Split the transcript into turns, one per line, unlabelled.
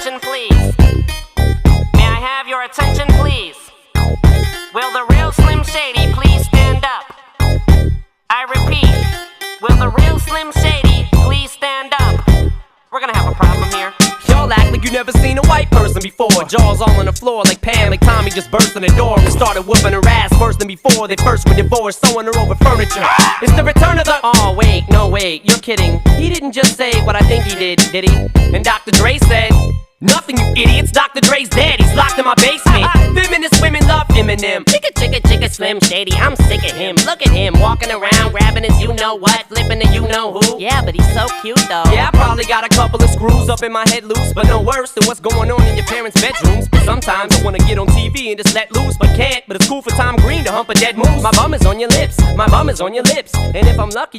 attention, please? May I have your attention, please? Will the real Slim Shady please stand up? I repeat, will the real Slim Shady please stand up? We're gonna have a problem here.
Y'all act like you never seen a white person before. Jaws all on the floor like Pam, like Tommy just burst in the door and started whooping her ass worse than before. They first were divorced, sewing her over furniture. It's the return of the... Oh wait, no wait, you're kidding. He didn't just say what I think he did he? And Dr. Dre said, nothing, you idiots. Dr. Dre's dead, he's locked in my basement. Feminist women love Eminem.
Chicka, chicka, chicka, Slim Shady, I'm sick of him. Look at him, walking around, grabbing his you-know-what, flipping the you-know-who. Yeah, but he's so cute, though.
Yeah, I probably got a couple of screws up in my head loose, but no worse than what's going on in your parents' bedrooms. But sometimes I wanna get on TV and just let loose, but can't. But it's cool for Tom Green to hump a dead moose. My bum is on your lips, my bum is on your lips. And if I'm lucky